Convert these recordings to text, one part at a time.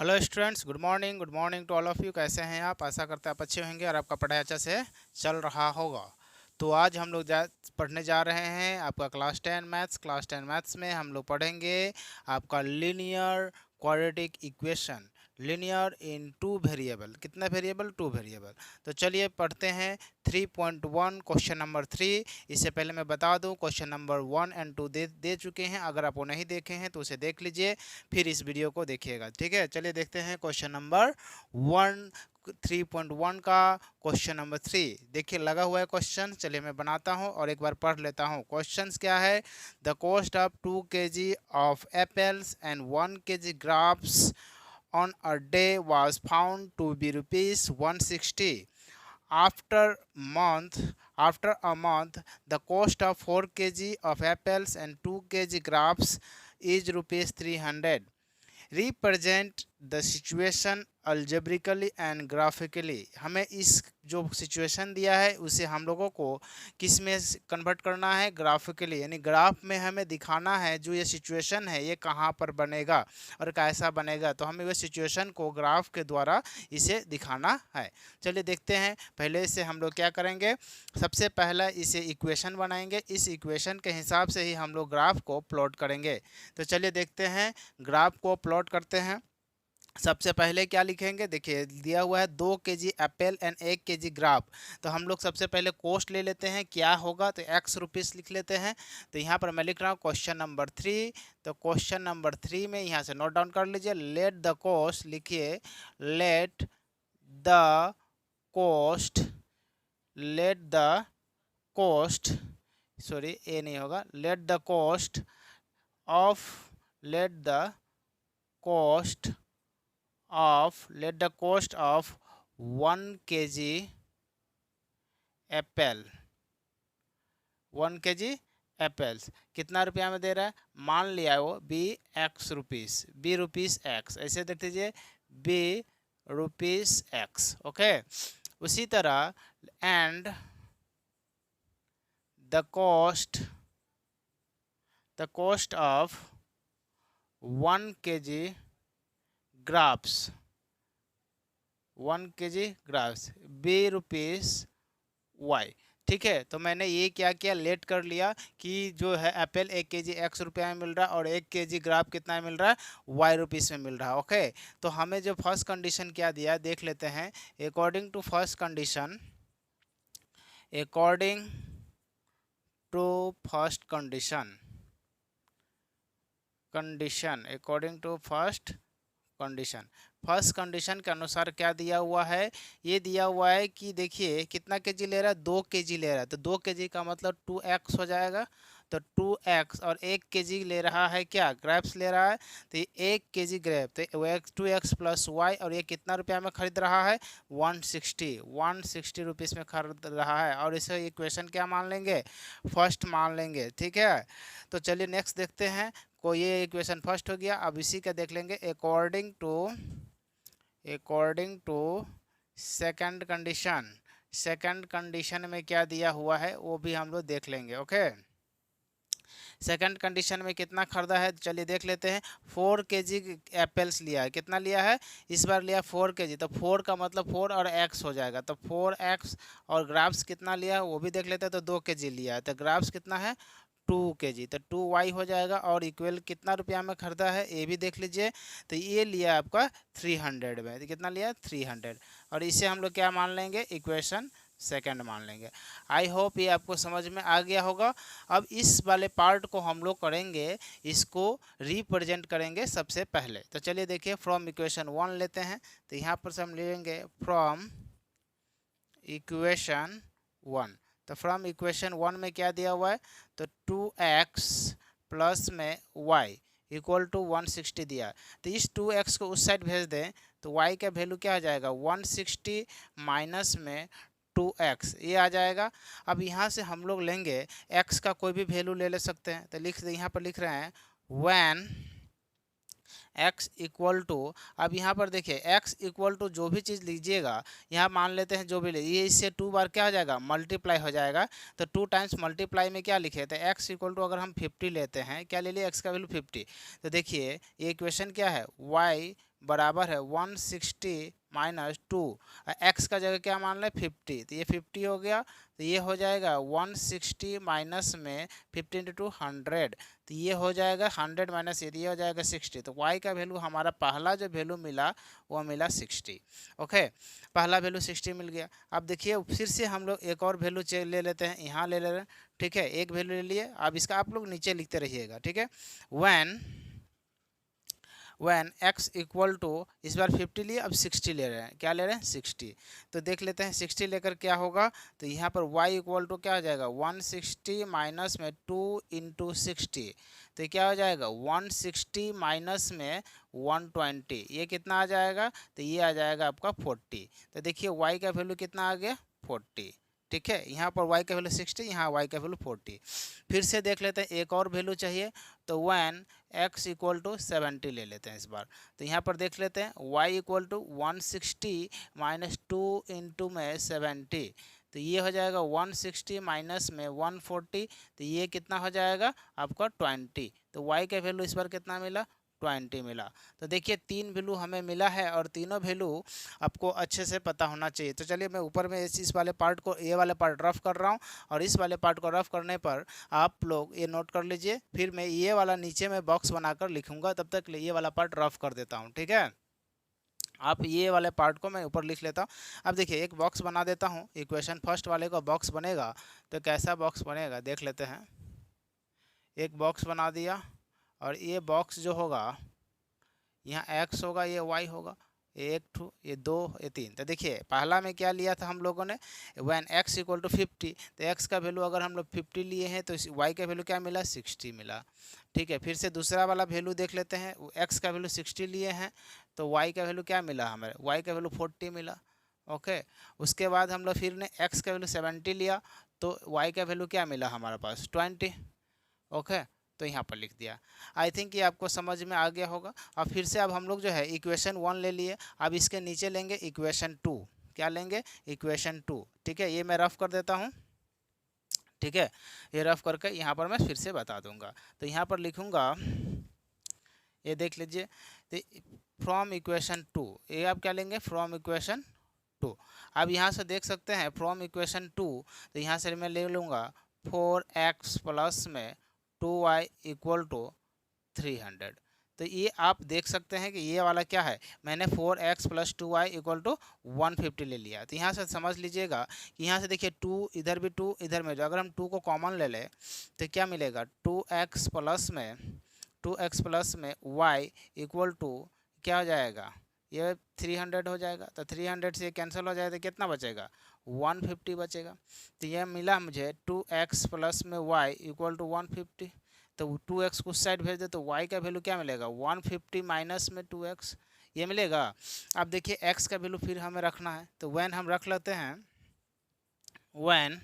Hello students, good morning to all of you. कैसे हैं आप? आशा करते हैं आप अच्छे होंगे और आपका पढ़ाई अच्छा से चल रहा होगा। तो आज हम लोग पढ़ने जा रहे हैं आपका क्लास 10 मैथ्स में हम लोग पढ़ेंगे आपका लीनियर क्वाड्रेटिक इक्वेशन। लीनियर इन टू वेरिएबल। कितना वेरिएबल? Two variable. तो चलिए पढ़ते हैं 3.1 क्वेश्चन नंबर 3। इससे पहले मैं बता दूं, क्वेश्चन नंबर 1 और 2 दे चुके हैं। अगर आप वो नहीं देखे हैं तो उसे देख लीजिए, फिर इस वीडियो को देखिएगा। ठीक है, चलिए देखते हैं क्वेश्चन नंबर 3.1 का क्वेश्चन नंबर 3। देखिए लगा हुआ है क्वेश्चन। चलिए मैं बनाता हूँ और एक बार पढ़ लेता हूँ। क्वेश्चन क्या है? The cost of 2 kg of apples and 1 kg ग्राप्स on a day was found to be rupees 160. After after a month, the cost of 4 kg of apples and 2 kg grapes is rupees 300. Represent the situation algebraically and graphically. हमें इस जो situation दिया है उसे हम लोगों को किस में कन्वर्ट करना है? ग्राफिकली, यानी ग्राफ में हमें दिखाना है जो ये सिचुएशन है ये कहाँ पर बनेगा और कैसा बनेगा। तो हमें वो सिचुएशन को ग्राफ के द्वारा इसे दिखाना है। चलिए देखते हैं। पहले से हम लोग क्या करेंगे, सबसे पहला इसे इक्वेशन बनाएंगे। इस इक्वेशन के हिसाब से ही हम लोग ग्राफ को प्लॉट करेंगे। तो चलिए देखते हैं, ग्राफ को प्लॉट करते हैं। सबसे पहले क्या लिखेंगे? देखिए दिया हुआ है 2 kg Apple and 1 kg grab. तो हम लोग सबसे पहले कॉस्ट ले लेते हैं, क्या होगा? तो एक्स रुपीस लिख लेते हैं। तो यहाँ पर मैं लिख रहा हूँ क्वेश्चन नंबर 3। तो क्वेश्चन नंबर 3 में यहाँ से नोट डाउन कर लीजिए। लेट द कॉस्ट लिखिए, let the cost let the cost sorry A नहीं होगा, let the cost of let the cost let the cost of 1 kg apple 1 kg apples कितना रुपया में दे रहा है? मान लिया है वो बी रुपीस एक्स, ऐसे देख लीजिए बी रुपीस एक्स। ओके, उसी तरह and the cost of 1 kg grapes 1 kg grapes be rupees Y. ठीक है, तो मैंने ये क्या किया, लेट कर लिया कि जो है एप्पल 1 kg एक्स रुपया में मिल रहा है और 1 kg ग्राप कितना में मिल रहा है? वाई रुपीस में मिल रहा है। ओके, तो हमें जो फर्स्ट कंडीशन क्या दिया देख लेते हैं। According to first condition first condition के अनुसार क्या दिया हुआ है? ये दिया हुआ है कि देखिए कितना केजी ले रहा है? 2 kg ले रहा है। तो 2 kg का मतलब 2x हो जाएगा। तो 2x और 1 kg ले रहा है, क्या ग्रेप्स ले रहा है। तो ये 1 kg ग्रेप, तो 2x प्लस वाई, और ये कितना रुपया में खरीद रहा है? 160 रुपीज़ में खरीद रहा है। और इसे इक्वेशन क्या मान लेंगे? फर्स्ट मान लेंगे। ठीक है, तो चलिए नेक्स्ट देखते हैं। को ये इक्वेशन फर्स्ट हो गया। अब इसी का देख लेंगे अकॉर्डिंग टू सेकंड कंडीशन में क्या दिया हुआ है वो भी हम लोग देख लेंगे। ओके, सेकंड कंडीशन में कितना खरीदा है चलिए देख लेते हैं। 4 kg एप्पल्स लिया है। कितना लिया है इस बार? लिया 4 kg। तो 4 का मतलब 4 और x हो जाएगा, तो 4x। और ग्राफ्स कितना लिया है वो भी देख लेते हैं। तो 2 kg लिया है, तो ग्राफ्स कितना है? 2 kg। तो 2y हो जाएगा। और इक्वल कितना रुपया में खरीदा है ये भी देख लीजिए। तो ये लिया आपका 300 में। तो कितना लिया? 300। और इसे हम लोग क्या मान लेंगे? इक्वेशन सेकंड मान लेंगे। आई होप ये आपको समझ में आ गया होगा। अब इस वाले पार्ट को हम लोग करेंगे, इसको रिप्रेजेंट करेंगे सबसे पहले। तो चलिए देखिए, फ्रॉम इक्वेशन 1 लेते हैं। तो यहाँ पर से हम लेंगे फ्रॉम इक्वेशन 1। तो फ्रॉम इक्वेशन 1 में क्या दिया हुआ है? तो 2x प्लस में y इक्वल टू 160 दिया। तो इस 2x को उस साइड भेज दें तो y का वैल्यू क्या हो जाएगा? 160 माइनस में 2x ये आ जाएगा। अब यहाँ से हम लोग लेंगे x का कोई भी वैल्यू ले सकते हैं। तो यहाँ पर लिख रहे हैं व्हेन x इक्वल टू, अब यहाँ पर देखिए x इक्वल टू जो भी चीज़ लीजिएगा, यहाँ मान लेते हैं जो भी ले, ये इससे 2 बार क्या हो जाएगा? मल्टीप्लाई हो जाएगा। तो 2 टाइम्स मल्टीप्लाई में क्या लिखे? तो x इक्वल टू अगर हम 50 लेते हैं, क्या ले लिए? x का वैल्यू 50। तो देखिए ये इक्वेशन क्या है? y बराबर है 160 माइनस 2, एक्स का जगह क्या मान लें 50, तो ये 50 हो गया, तो ये हो जाएगा 160 माइनस में 50 इंटू 100, तो ये हो जाएगा 100 माइनस ये हो जाएगा 60, तो y का वैल्यू हमारा पहला जो वैल्यू मिला वो मिला 60। ओके, पहला वैल्यू 60 मिल गया। अब देखिए फिर से हम लोग एक और वैल्यू ले लेते हैं, यहाँ ले रहे हैं, ठीक है, एक वैल्यू ले लिए। अब इसका आप लोग नीचे लिखते रहिएगा, ठीक है। when x इक्वल टू, इस बार 50 लिए, अब 60 ले रहे हैं, क्या ले रहे हैं 60, तो देख लेते हैं 60 लेकर क्या होगा, तो यहाँ पर y इक्वल टू क्या हो जाएगा 160 माइनस में 2 इंटू 60, तो क्या हो जाएगा 160 माइनस में 120, ये कितना आ जाएगा, तो ये आ जाएगा आपका 40। तो देखिए y का वैल्यू कितना आ गया 40, ठीक है, यहाँ पर y का वैल्यू 60, यहाँ y का वैल्यू 40। फिर से देख लेते हैं एक और वैल्यू चाहिए, तो when x इक्वल टू 70 ले लेते हैं इस बार, तो यहाँ पर देख लेते हैं y equal to 160 minus 2 into में 70, तो ये हो जाएगा 160 माइनस में 140, तो ये कितना हो जाएगा आपका 20, तो y का वैल्यू इस बार कितना मिला 20 मिला। तो देखिए तीन वैल्यू हमें मिला है और तीनों वैल्यू आपको अच्छे से पता होना चाहिए। तो चलिए मैं ऊपर में इस वाले पार्ट को, ये वाले पार्ट रफ कर रहा हूँ, और इस वाले पार्ट को रफ करने पर आप लोग ये नोट कर लीजिए, फिर मैं ये वाला नीचे में बॉक्स बनाकर लिखूंगा, तब तक ये वाला पार्ट रफ कर देता हूँ, ठीक है। आप ये वाले पार्ट को मैं ऊपर लिख लेता हूँ। अब देखिए एक बॉक्स बना देता हूँ, इक्वेशन फर्स्ट वाले का बॉक्स बनेगा, तो कैसा बॉक्स बनेगा देख लेते हैं। एक बॉक्स बना दिया, और ये बॉक्स जो होगा यहाँ x होगा, ये y होगा, ये 1 2 ये 2 ये 3। तो देखिए पहला में क्या लिया था हम लोगों ने, when x इक्वल टू 50, तो x का वैल्यू अगर हम लोग 50 लिए हैं तो y का वैल्यू क्या मिला 60 मिला, ठीक है। फिर से दूसरा वाला वैल्यू देख लेते हैं, x का वैल्यू 60 लिए हैं तो y का वैल्यू क्या मिला हमारे, y का वैल्यू 40 मिला, ओके। उसके बाद हम लोग फिर ने x का वैल्यू 70 लिया, तो y का वैल्यू क्या मिला हमारे पास 20, ओके, तो यहाँ पर लिख दिया। आई थिंक ये आपको समझ में आ गया होगा। और फिर से अब हम लोग जो है इक्वेशन 1 ले लिए, अब इसके नीचे लेंगे इक्वेशन 2, क्या लेंगे इक्वेशन 2, ठीक है। ये मैं रफ कर देता हूँ, ठीक है, ये रफ करके यहाँ पर मैं फिर से बता दूंगा। तो यहाँ पर लिखूंगा, ये देख लीजिए, तो फ्रॉम इक्वेशन 2, ये आप क्या लेंगे फ्रॉम इक्वेशन 2। अब यहाँ से देख सकते हैं फ्रॉम इक्वेशन 2, तो यहाँ से मैं ले लूँगा 4x प्लस में 2y इक्वल टू 300। तो ये आप देख सकते हैं कि ये वाला क्या है, मैंने 4x plus 2y equal to 150 ले लिया। तो यहाँ से समझ लीजिएगा कि यहाँ से देखिए 2 इधर भी 2 इधर में, जो अगर हम 2 को कॉमन ले लें तो क्या मिलेगा 2x प्लस में y इक्वल टू क्या हो जाएगा, ये 300 हो जाएगा, तो 300 से कैंसिल हो जाएगा तो कितना बचेगा 150 बचेगा। तो यह मिला मुझे 2x प्लस में y इक्वल टू 150, तो 2x कुछ साइड भेज दे तो y का वैल्यू क्या मिलेगा 150 माइनस में 2x, ये मिलेगा। अब देखिए x का वैल्यू फिर हमें रखना है, तो when हम रख लेते हैं, when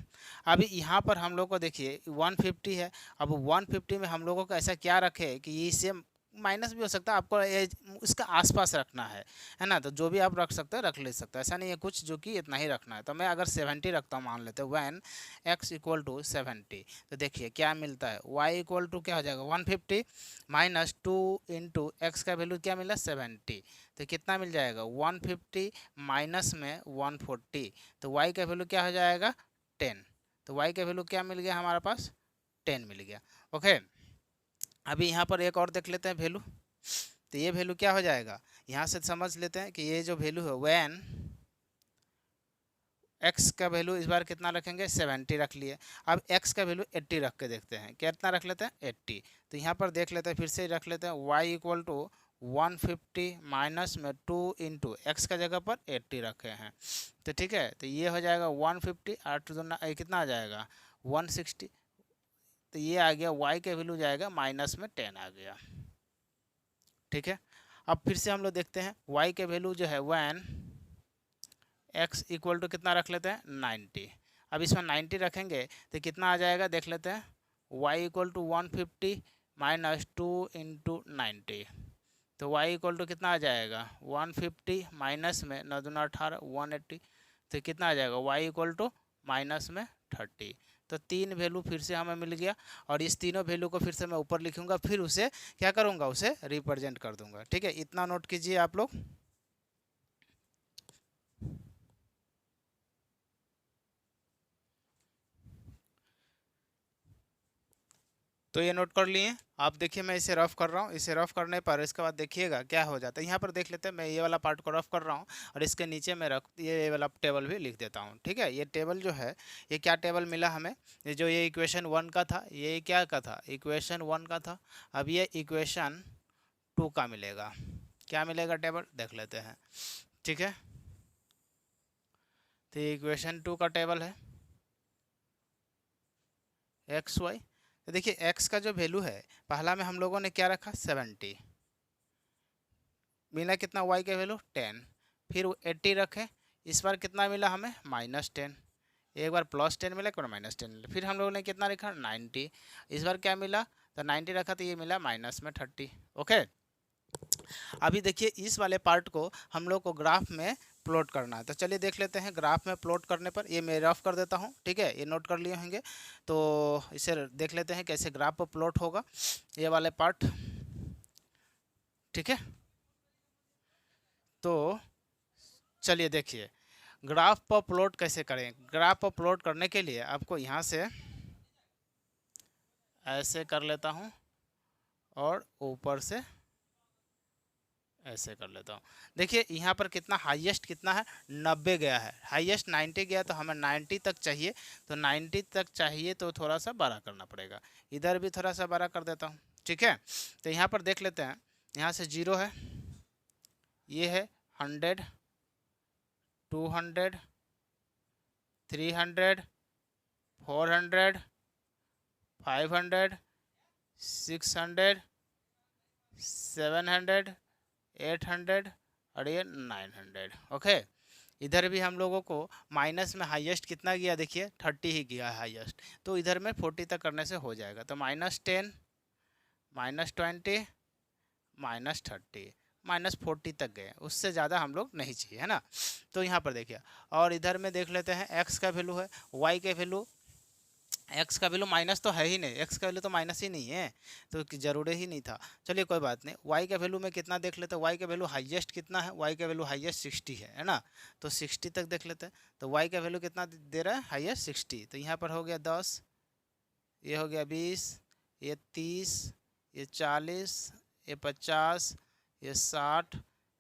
अभी यहाँ पर हम लोग को देखिए 150 है, अब 150 में हम लोगों को ऐसा क्या रखे कि इससे माइनस भी हो सकता है, आपको इसका आसपास रखना है ना, तो जो भी आप रख सकते हो रख ले सकते हो, ऐसा नहीं है कुछ जो कि इतना ही रखना है। तो मैं अगर 70 रखता हूँ, मान लेते हैं when x इक्वल टू 70, तो देखिए क्या मिलता है y इक्वल टू क्या हो जाएगा 150 माइनस 2 इंटू एक्स का वैल्यू क्या मिला 70, तो कितना मिल जाएगा 150 माइनस में 140, तो y का वैल्यू क्या हो जाएगा 10, तो y का वैल्यू क्या मिल गया हमारे पास 10 मिल गया, ओके। अभी यहाँ पर एक और देख लेते हैं वैल्यू, तो ये वैल्यू क्या हो जाएगा, यहाँ से समझ लेते हैं कि ये जो वैल्यू है when x का वैल्यू इस बार कितना रखेंगे 70 रख लिए, अब x का वैल्यू 80 रख के देखते हैं कितना रख लेते हैं 80, तो यहाँ पर देख लेते हैं फिर से रख लेते हैं y इक्वल टू 150 माइनस में 2 इंटू एक्स का जगह पर 80 रखे हैं, तो ठीक है, तो ये हो जाएगा 150 8 दूना कितना आ जाएगा 160, तो ये आ गया y का वैल्यू जाएगा माइनस में 10 आ गया, ठीक है। अब फिर से हम लोग देखते हैं y के वैल्यू जो है when x इक्वल टू कितना रख लेते हैं 90, अब इसमें 90 रखेंगे तो कितना आ जाएगा देख लेते हैं y equal to 150 minus 2 into 90, तो y इक्वल टू कितना आ जाएगा 150 माइनस में 9 दूना 18 180, तो कितना आ जाएगा y इक्वल टू माइनस में 30, तो 3 वैल्यू फिर से हमें मिल गया, और इस तीनों वैल्यू को फिर से मैं ऊपर लिखूंगा, फिर उसे क्या करूंगा, उसे रिप्रेजेंट कर दूंगा। ठीक है, इतना नोट कीजिए आप लोग। तो ये नोट कर लिए आप। देखिए मैं इसे रफ कर रहा हूँ, इसे रफ करने पर इसके बाद देखिएगा क्या हो जाता है। यहाँ पर देख लेते हैं, मैं ये वाला पार्ट को रफ कर रहा हूँ और इसके नीचे मैं ये वाला टेबल भी लिख देता हूँ। ठीक है, ये टेबल जो है, ये क्या टेबल मिला हमें, ये जो ये इक्वेशन 1 का था, ये क्या का था, इक्वेशन 1 का था। अब ये इक्वेशन 2 का मिलेगा, क्या मिलेगा टेबल देख लेते हैं। ठीक है, तो ये इक्वेशन 2 का टेबल है एक्स वाई। तो देखिए एक्स का जो वैल्यू है, पहला में हम लोगों ने क्या रखा 70, मिला कितना वाई का वैल्यू 10, फिर 80 रखे, इस बार कितना मिला हमें -10, एक बार +10 मिला, एक बार -10 मिला, फिर हम लोगों ने कितना लिखा 90, इस बार क्या मिला, तो 90 रखा तो ये मिला माइनस में 30। ओके, अभी देखिए इस वाले पार्ट को हम लोग को ग्राफ में प्लॉट करना है, तो चलिए देख लेते हैं। ग्राफ में प्लॉट करने पर ये मैं रफ कर देता हूँ। ठीक है, ये नोट कर लिए होंगे, तो इसे देख लेते हैं कैसे ग्राफ पर प्लॉट होगा ये वाले पार्ट। ठीक है, तो चलिए देखिए ग्राफ पर प्लॉट कैसे करें। ग्राफ पर प्लॉट करने के लिए आपको यहाँ से ऐसे कर लेता हूँ और ऊपर से ऐसे कर लेता हूँ। देखिए यहाँ पर कितना हाईएस्ट कितना है 90 गया है, हाईएस्ट 90 गया, तो हमें 90 तक चाहिए, तो 90 तक चाहिए तो थोड़ा सा बड़ा करना पड़ेगा, इधर भी थोड़ा सा बड़ा कर देता हूँ। ठीक है, तो यहाँ पर देख लेते हैं, यहाँ से 0 है, ये है 100, 200, 300, 400, 500, 600, 700, 800 और ये 900। ओके, इधर भी हम लोगों को माइनस में हाईएस्ट कितना गया, देखिए 30 ही गया है हाईएस्ट, तो इधर में 40 तक करने से हो जाएगा। तो -10, -20, -30, -40 तक गए, उससे ज़्यादा हम लोग नहीं चाहिए, है ना। तो यहाँ पर देखिए, और इधर में देख लेते हैं एक्स का वैल्यू है, वाई का वैल्यू, एक्स का वैल्यू माइनस तो है ही नहीं, एक्स का वैल्यू तो माइनस ही नहीं है, तो जरूरी ही नहीं था। चलिए कोई बात नहीं, वाई का वैल्यू में कितना देख लेते हैं, वाई का वैल्यू हाईएस्ट कितना है, वाई का वैल्यू हाईएस्ट 60 है ना, तो 60 तक देख लेते हैं। तो वाई का वैल्यू कितना दे रहा है, हाईएस्ट 60, तो यहाँ पर हो गया 10, ये हो गया 20, ये 30, ये 40, ये 50, ये 60,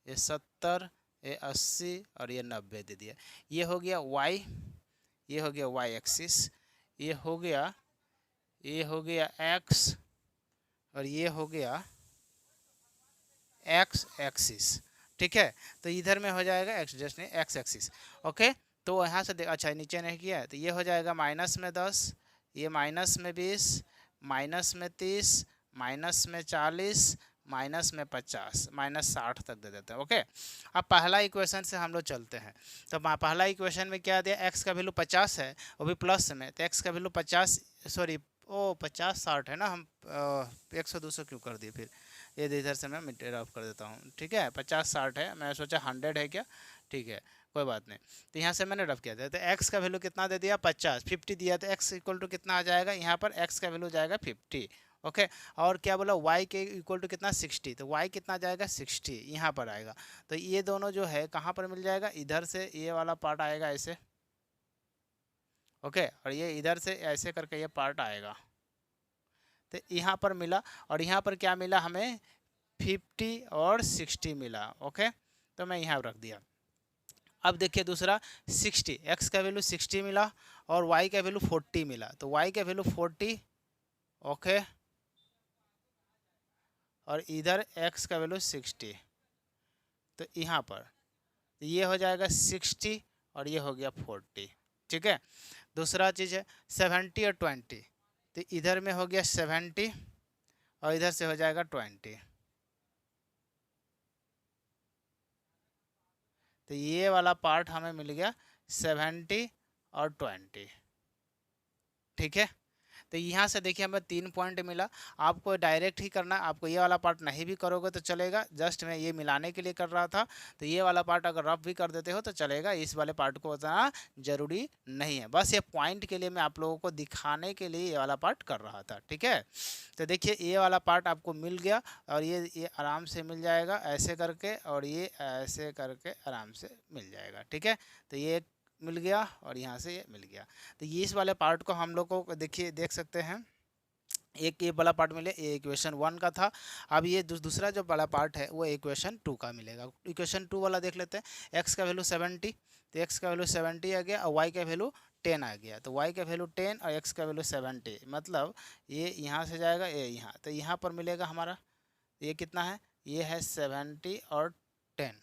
ये 70, ये 80 और ये 90 दे दिया। ये हो गया वाई, ये हो गया वाई एक्सिस, ये हो गया, ये हो गया एक्स, और ये हो गया एक्स एक्सिस। ठीक है, तो इधर में हो जाएगा एक्स, जस्ट नहीं एक्स एक्सिस। ओके, तो यहाँ से अच्छा नीचे नहीं किया है, तो ये हो जाएगा माइनस में 10, ये माइनस में 20, माइनस में 30, माइनस में 40, माइनस में 50, -60 तक दे देते हैं। ओके, अब पहला इक्वेशन से हम लोग चलते हैं। तो पहला इक्वेशन में क्या दिया, एक्स का वैल्यू 50 है, वो भी प्लस में, तो एक्स का वैल्यू 50, सॉरी ओ 50 60 है ना, हम 100 200 क्यों कर दिए फिर, ये इधर से मैं मिट ऑफ कर देता हूँ। ठीक है, 50 60 है, मैं सोचा 100 है क्या, ठीक है कोई बात नहीं। तो यहाँ से मैंने रफ किया था, तो एक्स का वैल्यू कितना दे दिया 50, 50 दिया, तो एक्स इक्वल टू कितना आ जाएगा, यहाँ पर एक्स का वैल्यू जाएगा 50। ओके, और क्या बोला वाई के इक्वल टू कितना 60, तो वाई कितना जाएगा 60, यहाँ पर आएगा। तो ये दोनों जो है कहाँ पर मिल जाएगा, इधर से ये वाला पार्ट आएगा ऐसे। ओके, और ये इधर से ऐसे करके ये पार्ट आएगा, तो यहाँ पर मिला, और यहाँ पर क्या मिला हमें 50 और 60 मिला। ओके, तो मैं यहाँ रख दिया। अब देखिए दूसरा 60, एक्स का वैल्यू 60 मिला और वाई का वैल्यू 40 मिला, तो वाई का वैल्यू 40। ओके, और इधर एक्स का वैल्यू 60, तो यहाँ पर ये हो जाएगा 60 और ये हो गया 40। ठीक है, दूसरा चीज़ है 70 और 20, तो इधर में हो गया 70 और इधर से हो जाएगा 20, तो ये वाला पार्ट हमें मिल गया 70 और 20। ठीक है, तो यहाँ से देखिए हमें 3 पॉइंट मिला। आपको डायरेक्ट ही करना, आपको ये वाला पार्ट नहीं भी करोगे तो चलेगा, जस्ट मैं ये मिलाने के लिए कर रहा था। तो ये वाला पार्ट अगर रफ भी कर देते हो तो चलेगा, इस वाले पार्ट को उतना जरूरी नहीं है, बस ये पॉइंट के लिए मैं आप लोगों को दिखाने के लिए ये वाला पार्ट कर रहा था। ठीक है, तो देखिए ये वाला पार्ट आपको मिल गया और ये आराम से मिल जाएगा ऐसे करके, और ये ऐसे करके आराम से मिल जाएगा। ठीक है, तो ये मिल गया और यहाँ से ये मिल गया। तो ये इस वाले पार्ट को हम लोग को देखिए देख सकते हैं, एक ये वाला पार्ट मिले, ये इक्वेशन 1 का था। अब ये दूसरा जो वाला पार्ट है वो इक्वेशन 2 का मिलेगा। इक्वेशन 2 वाला देख लेते हैं। एक्स का वैल्यू 70, तो एक्स का वैल्यू 70 आ गया और वाई का वैल्यू 10 आ गया। तो वाई का वैल्यू 10 और एक्स का वैल्यू 70, मतलब ये यहाँ से जाएगा ये यहाँ, तो यहाँ पर मिलेगा हमारा, ये कितना है, ये है 70 और 10,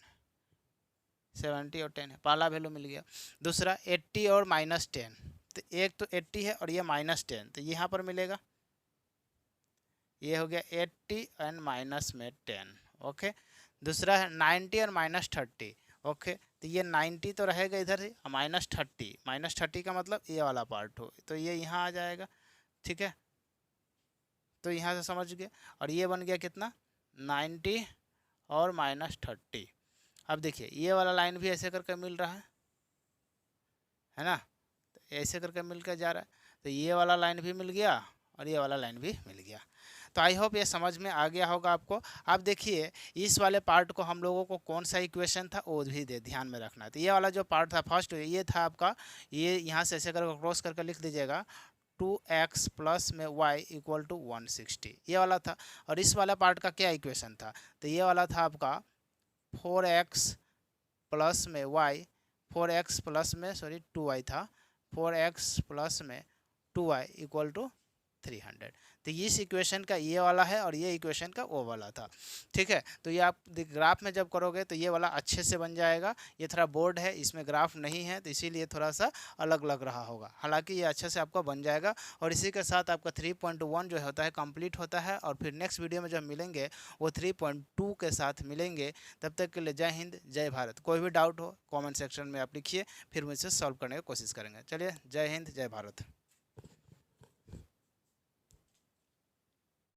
70 और 10 है, पहला वैल्यू मिल गया। दूसरा 80 और -10, तो एक तो 80 है और ये -10, तो यहाँ पर मिलेगा, ये हो गया 80 एंड माइनस में 10। ओके, दूसरा है 90 और -30। ओके, तो ये 90 तो रहेगा इधर से, -30 का मतलब ये वाला पार्ट हो, तो ये यहाँ आ जाएगा। ठीक है, तो यहाँ से समझ गए, और ये बन गया कितना, 90 और -30। अब देखिए ये वाला लाइन भी ऐसे करके मिल रहा है ना, तो ऐसे करके मिल कर जा रहा है, तो ये वाला लाइन भी मिल गया और ये वाला लाइन भी मिल गया। तो आई होप ये समझ में आ गया होगा आपको। अब देखिए इस वाले पार्ट को हम लोगों को कौन सा इक्वेशन था वो भी ध्यान में रखना है। तो ये वाला जो पार्ट था फर्स्ट, ये था आपका, ये यहाँ से ऐसे करके क्रॉस करके लिख दीजिएगा, 2x प्लस में y इक्वल टू 160, ये वाला था। और इस वाला पार्ट का क्या इक्वेशन था, तो ये वाला था आपका 4x प्लस में y, 4x प्लस में 2y था, 4x प्लस में 2y इक्वल टू 300। तो इस इक्वेशन का ये वाला है और ये इक्वेशन का वो वाला था। ठीक है, तो ये आप ग्राफ में जब करोगे तो ये वाला अच्छे से बन जाएगा। ये थोड़ा बोर्ड है, इसमें ग्राफ नहीं है, तो इसीलिए थोड़ा सा अलग लग रहा होगा, हालांकि ये अच्छे से आपका बन जाएगा। और इसी के साथ आपका 3.1 जो होता है कंप्लीट होता है, और फिर नेक्स्ट वीडियो में जब मिलेंगे वो 3.2 के साथ मिलेंगे। तब तक के लिए जय हिंद जय भारत। कोई भी डाउट हो कॉमेंट सेक्शन में आप लिखिए, फिर मुझसे सॉल्व करने की कोशिश करेंगे। चलिए, जय हिंद जय भारत।